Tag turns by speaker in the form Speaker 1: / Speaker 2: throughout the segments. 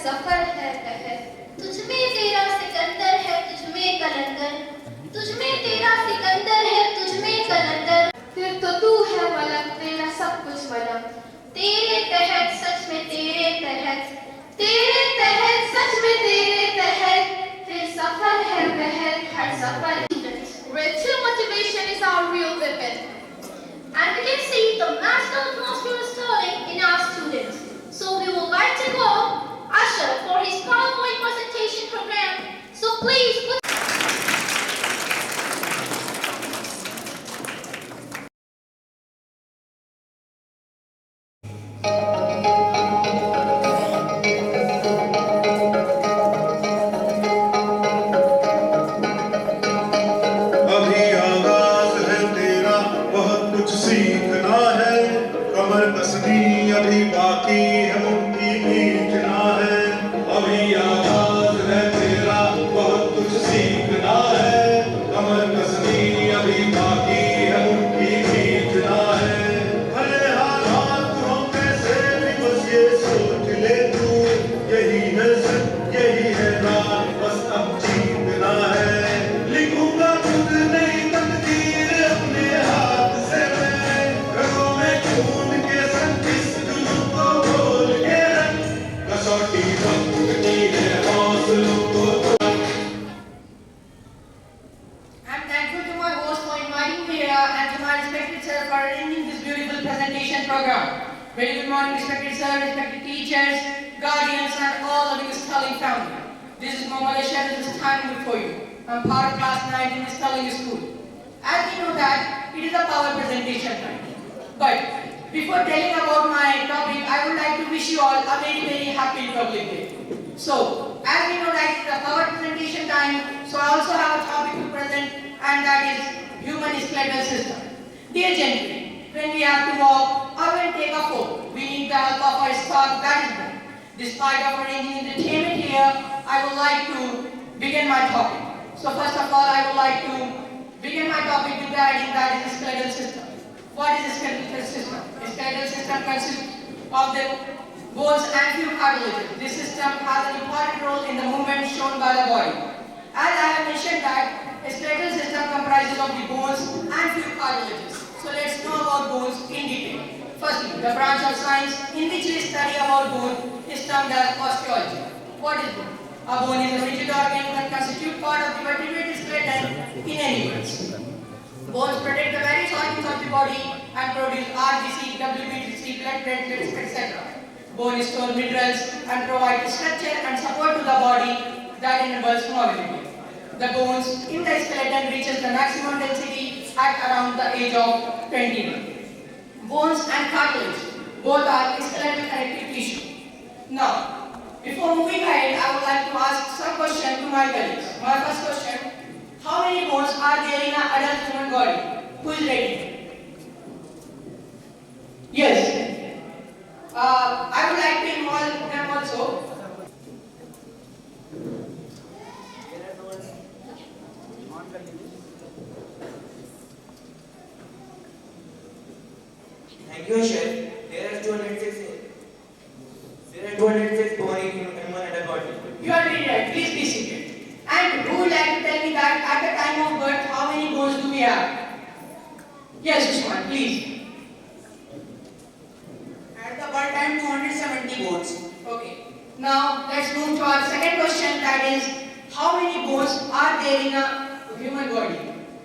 Speaker 1: सफर है कहर, तुझमें तेरा सिकंदर है तुझमें कलंदर, तुझमें तेरा सिकंदर है तुझमें कलंदर, फिर तो तू है मलक तेरा सब कुछ मलक, तेरे तहत सच में तेरे तहत, तेरे तहत सच में तेरे तहत, फिर सफर है बहर हर सफर, where true motivation is our real weapon. And we can see the master atmosphere is stirring in our students. So we would like to call Usher for his PowerPoint presentation program. So please put
Speaker 2: अभी बाकी है मुक्ति खींचना है, अभी आगाज है तेरा बहुत कुछ सीखना है, कमर कसनी अभी बाकी है मुक्ति खींचना है, भले हालात हो कैसे भी बस ये सोच ले तू, यही है सच यही है रात बस अब जीतना है, लिखूंगा खुद नहीं तकदीर अपने हाथ से मैं, रगों में खून के संग
Speaker 3: I'm thankful to my host for inviting me here and to my respected sir for arranging this beautiful presentation program. Very good morning, respected sir, respected teachers, guardians, and all of the Sterling family. This is Mohammad Ashar who is standing before you. I'm part of class 9 in the Sterling school. As we know that it is a power presentation time. But before telling about my topic, I would like to wish you all a very, very happy Republic Day. So, as we know that it's the power presentation time, so I also have a topic to present, and that is human skeletal system. Dear gentlemen, when we have to walk or when take a fall, we need the help of our spark that is born. Despite of arranging entertainment here, I would like to begin my topic. So first of all, I would like to begin my topic with the idea that is the skeletal system. What is the skeletal system? The skeletal system consists of the bones and few cartilages. This system has an important role in the movement shown by the body. As I have mentioned that a skeletal system comprises of the bones and few cartilages. So let's know about bones in detail. Firstly, the branch of science in which we study about bone is termed as osteology. What is bone? A bone is a rigid organ that constitutes part of the vertebrate skeleton in animals. Bones protect the various organs of the body and produce RBC, WBC, blood platelets, etc. Bone store minerals and provide structure and support to the body that enables mobility. The bones in the skeleton reaches the maximum density at around the age of 21. Bones and cartilage both are skeletal connective tissue. Now, before moving ahead, I would like to ask some questions to my colleagues. My first question: how many bones are there in an adult human body? Who is ready? Yes. I would like to involve them also.
Speaker 4: Thank you, Chef. There are 206 bones in human adult body.
Speaker 3: You are very right. Please be seated. And who would like to tell me that at the time of birth, how many bones do we have? Yes, Usman, please.
Speaker 4: At the birth time, 270 bones.
Speaker 3: Okay. Now, let's move to our second question, that is, how many bones are there in a human body?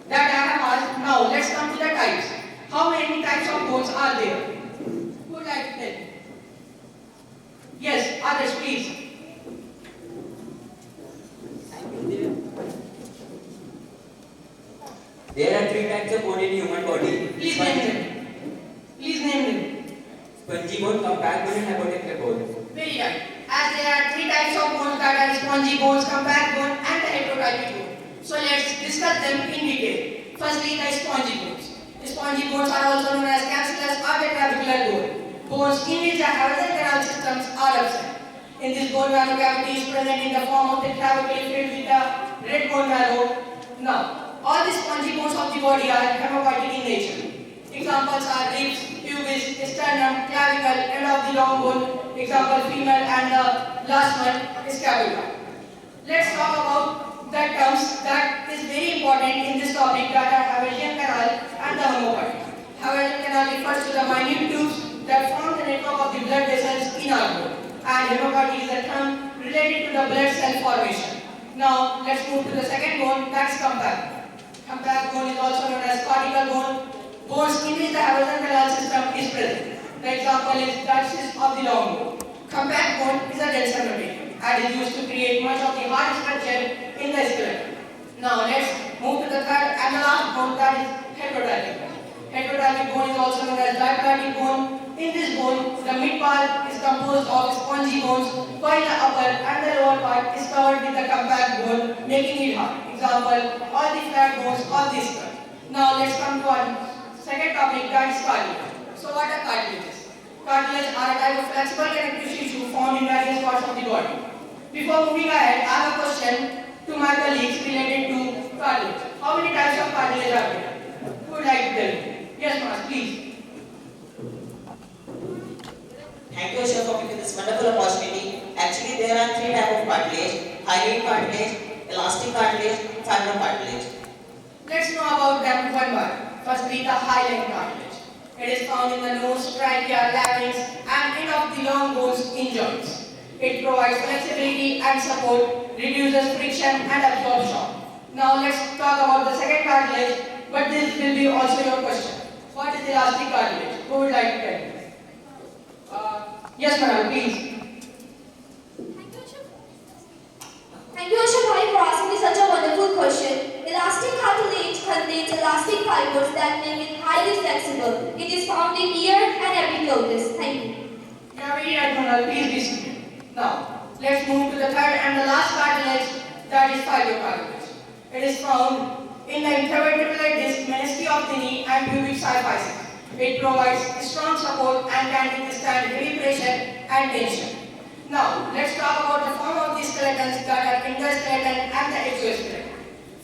Speaker 3: That I have asked. Now, let's come to the types. How many types of bones are there? Who would like to tell me? Yes, others, please.
Speaker 4: There are 3 types of bone in human body.
Speaker 3: Please name them. Please name them.
Speaker 4: Spongy bone, compact bone, and hypothetical bone.
Speaker 3: Very right. As there are 3 types of bones, that are spongy bones, compact bone, and the heterotypic bone. So let's discuss them in detail. Firstly, the spongy bones. The spongy bones are also known as cancellous or the clavicular bone. Bones in which the horizontal canal systems are absent. In this bone marrow cavity is present in the form of the clavicle filled with the red bone marrow. Now, all the spongy bones of the body are hematopoietic in nature. Examples are ribs, pubis, sternum, clavicle, end of the long bone. Example, femur and the last one is scapula. Let's talk about the terms that is very important in this topic, that are Haversian canal and the homopathy. Haversian canal refers to the minute tubes that form the network of the blood vessels in our body, and homopathy is a term related to the blood cell formation. Now let's move to the second bone, that's compact. Compact bone is also known as cortical bone. Bones in which the Haversian canal system is present. The example is diaphysis of the long bone. Compact bone is a denser material and is used to create much of the hard structure in the skeleton. Now let's move to the third and the last bone, that is heterodactyl. Heterodactyl bone is also known as diplomatic bone. In this bone, the mid part is composed of spongy bones, while the upper and the lower part is covered with the compact bone, making it hard. Example, all the flat bones of this skull. Now let's come to our second topic, that is cartilage. So what are cartilages? Cartilages are a type of flexible connective tissue found in various parts of the body. Before moving ahead, I have a question to my colleagues related to cartilage. How many types of cartilage are there? Who would like to tell me? Yes, Mas, please.
Speaker 4: Thank you, Ashok, for giving this wonderful opportunity. Actually, there are three types of cartilage: hyaline cartilage, elastic cartilage, fibrocartilage.
Speaker 3: Let's know about them one by one. Firstly, the hyaline cartilage. It is found in the nose, trachea, larynx, and end of the long bones in joints. It provides flexibility and support, reduces friction and absorbs shock. Now let's talk about the second cartilage, but this will be also your question. What is elastic cartilage? Who would like to tell me? Yes, madam, please.
Speaker 1: Thank you, Ashok Bhai, for asking me such a wonderful question. Elastic cartilage contains elastic fibers that make it highly flexible. It is found in ear and epiglottis. Thank you.
Speaker 3: You are very right, madam. Please be seated. Now, let's move to the third and the last cartilage, that is fibrocartilage. It is found in the intervertebral disc, menisci of the knee, and pubic symphysis. It provides strong support and can withstand heavy pressure and tension. Now, let's talk about the form of the skeletons, that are endoskeleton and the exoskeleton.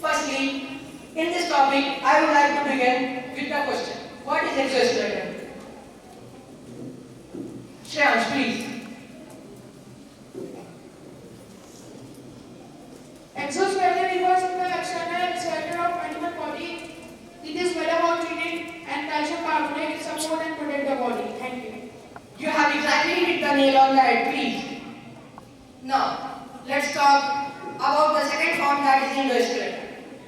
Speaker 3: Firstly, in this topic, I would like to begin with the question. What is exoskeleton? Shreyansh, please.
Speaker 5: Exoskeleton refers to the external skeleton of animal body. It is made up of lignin and calcium carbonate to support and protect the body. Thank you.
Speaker 3: You have exactly hit the nail on the head, please. Now, let's talk about the second form, that is endoskeleton.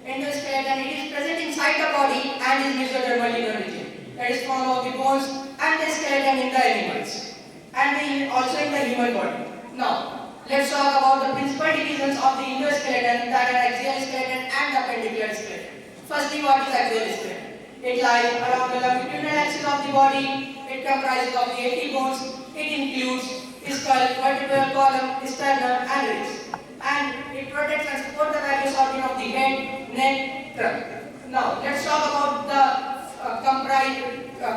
Speaker 3: Endoskeleton, it is present inside the body and is mesodermal in origin. It is formed of the bones and the skeleton in the animals, and also in the human body. Now, let's talk about the principal divisions of the endoskeleton, that are axial skeleton and the appendicular skeleton. Firstly, what is axial skeleton? It lies along the longitudinal axis of the body. It comprises of the 80 bones. It includes skull, vertebral column, sternum, and ribs. And it protects and supports the various organs of the head, neck, trunk. Now, let's talk about the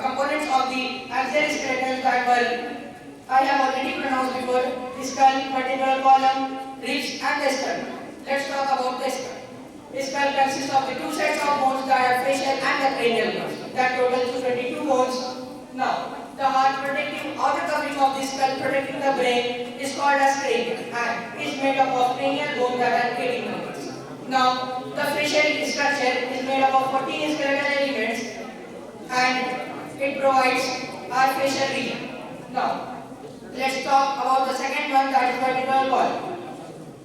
Speaker 3: components of the axial skeleton that I have already pronounced before: skull, vertebral column, ribs, and the sternum. Let's talk about the skull. The skull consists of the two sets of bones, that are facial and the cranial bones. That totals to 22 bones. Now, the heart protecting outer covering of the skull, protecting the brain, is called as cranium and is made up of cranial bone, that are 18 numbers. Now, the facial structure is made up of 14 skeletal elements and it provides our facial region. Now, let's talk about the second one, that is vertebral column.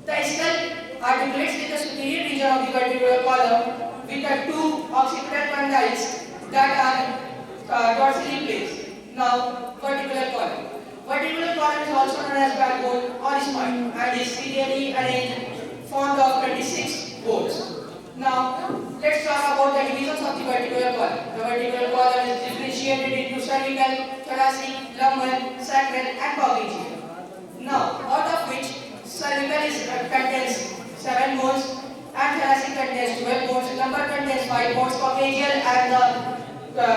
Speaker 3: The skull articulates with the superior region of the vertebral column with the two occipital condyles that are dorsally placed. Now, vertebral column. Vertebral column is also known as backbone or spine and is serially arranged, formed of 26 bones. Now, let's talk about the divisions of the vertebral column. The vertebral column is differentiated into cervical, thoracic, lumbar, sacral, and coccygeal. Now, out of which cervical contains 7 bones and thoracic contains 12 bones, lumbar contains 5 bones, coccygeal and the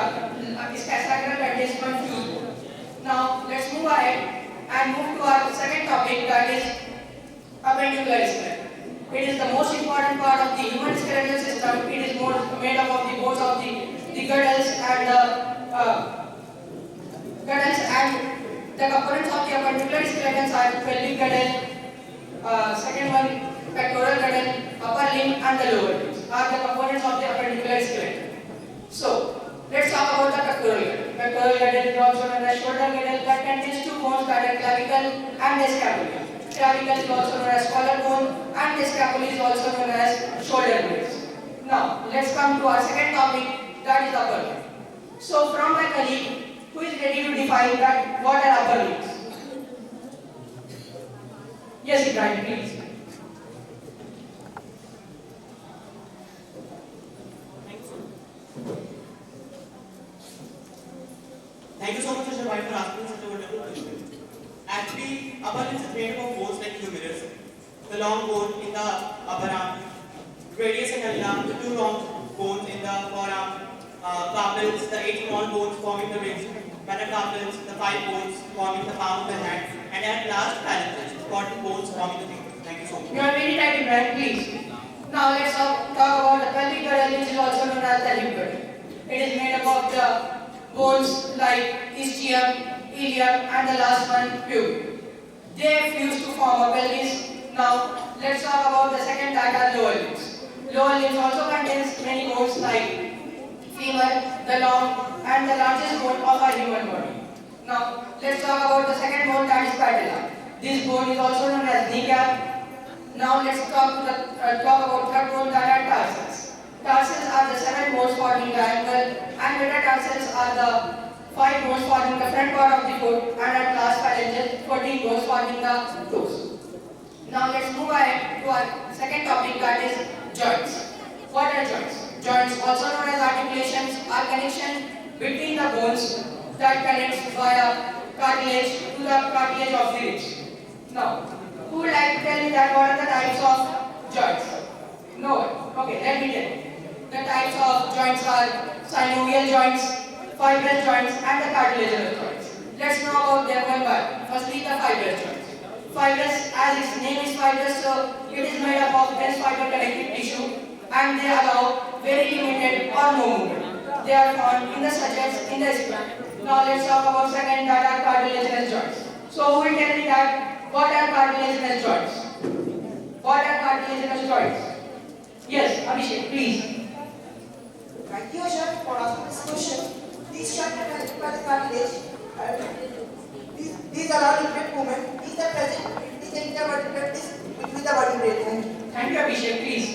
Speaker 3: sacral contains 1 fused bone. Now, let's move ahead and move to our second topic, that is appendicular skeleton. It is the most important part of the human skeletal system. It is made up of the bones of the girdles and the components of the appendicular skeletons are pelvic girdle, Second one, pectoral girdle, upper limb and the lower limbs are the components of the appendicular skeleton. So, let's talk about the pectoral girdle. Pectoral girdle is also known as shoulder girdle that contains two bones that are clavicle and the scapula. Clavicle is also known as collarbone and the scapula is also known as shoulder blades. Now, let's come to our second topic, that is upper limb. So, from my colleague, who is ready to define that what are upper limbs? Yes, Ibrahim, please.
Speaker 6: Thank you so much, Mr. White, for asking such a wonderful question. Actually, upper limbs is made up of bones like humerus, the long bone in the upper arm, radius and ulna, the two long bones in the forearm, carpals, the 8 small bones forming the wrist, metacarpals, the 5 bones forming the palm of the hand, and at last phalanges, 40 bones forming the fingers. Thank you so much.
Speaker 3: You are very right, Ibrahim, please. Now let's talk about the pelvic girdle, which is also known as the limb girdle. It is made up of the bones like ischium, ilium, and the last one, pube. They fuse to form a pelvis. Now let's talk about the second, that are lower limbs. Lower limbs also contains many bones like femur, the long, and the largest bone of our human body. Now let's talk about the second bone, that is patella. This bone is also known as kneecap. Now let's talk about third bone, that are tarsals. Tarsals are the 7 bones forming the ankle, and metatarsals are the 5 bones forming the front part of the foot, and at last phalanges, 14 bones forming the toes. Now let's move ahead to our second topic, that is joints. What are joints? Joints, also known as articulations, are connection between the bones that connects via cartilage to the cartilage of the ribs. Now, who would like to tell me that what are the types of joints? No one. Okay, let me tell you. The types of joints are synovial joints, fibrous joints, and the cartilaginous joints. Let's know about them one by one. Firstly, the fibrous joints. Fibrous, as its name is fibrous, so it is made up of dense fiber connective tissue, and they allow very limited or no movement. They are found in the suggest in the spine. Now let's talk about second, that are cartilaginous joints. So who will tell me that what are cartilaginous joints? What are cartilaginous joints? Yes, Abhishek, please.
Speaker 7: Thank you, sir, for asking this question. These joints are connected by the cartilage. These allow limited movement. These are present in the intervertebral disc between the vertebrae.
Speaker 3: Thank you, Abhishek, please.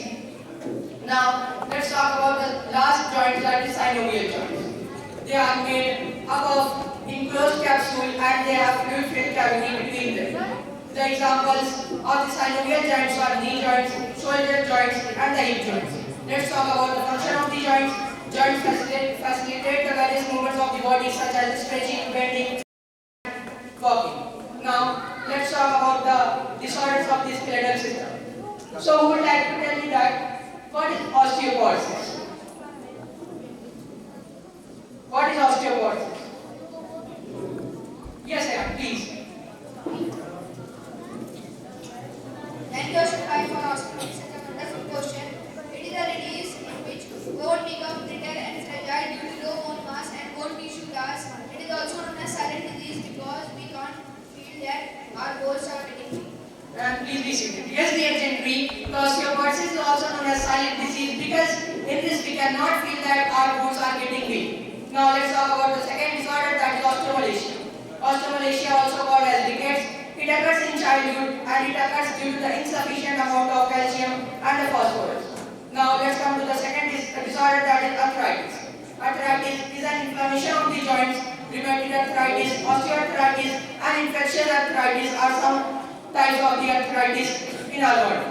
Speaker 3: Now, let's talk about the last joint, that is synovial joints. They are made up of enclosed capsule and they have fluid-filled cavity between them. The examples of the synovial joints are knee joints, shoulder joints, and the hip joints. Let's talk about the function of the joints. Joints facilitate the various movements of the body, such as stretching, bending, walking. Now, let's talk about the disorders of the skeletal system. So, who would like to tell me that what is osteoporosis? What is osteoporosis? Yes, sir, please.
Speaker 1: Thank you, Ashwin, for asking me such a wonderful question. It is a disease in which bone becomes brittle and fragile due to low bone mass and bone tissue loss. It is also known as silent disease because we can't feel that our bones are getting weak.
Speaker 3: And please be seated. Yes, dear gentry, osteoporosis is also known as silent disease because in this we cannot feel that our bones are getting weak. Now let's talk about the second disorder, that is osteomalacia. Osteomalacia, also called as rickets, it occurs in childhood and it occurs due to the insufficient amount of calcium and the phosphorus. Now let's come to the second disorder, that is arthritis. Arthritis is an inflammation of the joints. Rheumatoid arthritis, osteoarthritis, and infectious arthritis are some types of the arthritis in our body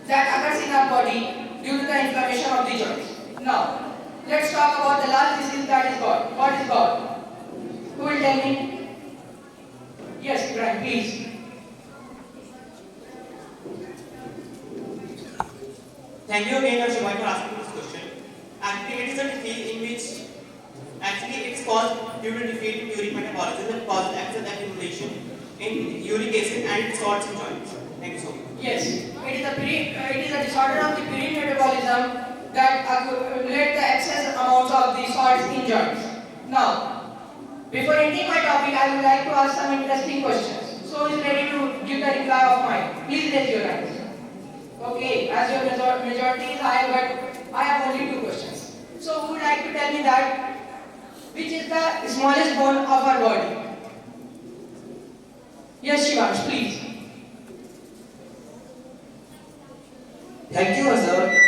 Speaker 3: that occurs in our body due to the inflammation of the joints. Now, let's talk about the last disease, that is gout. What is gout? Who will tell me? Yes, Brian, please.
Speaker 6: Thank you again, Mr. White, for asking this question. Actually, it is a disease in which it is caused due to defeat in uric metabolism that causes excess accumulation in uric acid and it distorts in joints. Thank you so much.
Speaker 3: Yes, it is a disorder of the purine metabolism that accumulate the excess amounts of the salts in joints. Now, before ending my topic, I would like to ask some interesting questions. So is ready to give the reply of mine. Please raise your hands. Okay, as your majority is high, but I have only 2 questions. So who would like to tell me that which is the smallest bone of our body? Yes, Shivansh, please.
Speaker 8: Thank you, sir.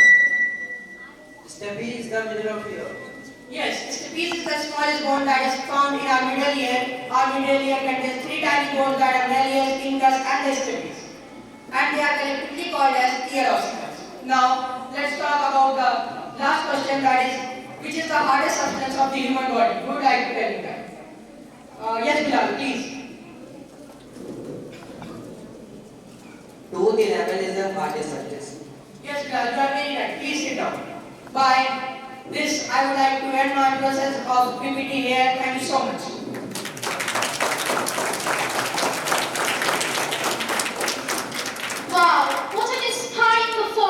Speaker 8: Stubby is the middle of ear.
Speaker 3: Yes, stapes is the smallest bone that is found in our middle ear. Our middle ear contains 3 tiny bones that are malleus, incus, and the stapes. And they are collectively called as ear oscillars. Now, let's talk about the last question, that is, which is the hardest substance of the human body? Who would like to tell me that? Yes, Bilal, please.
Speaker 8: Tooth enamel is the hardest surface.
Speaker 3: Yes, Bilal, you are very right. Please sit down. By this, I would like to end my process of PPT here. Thank you so much.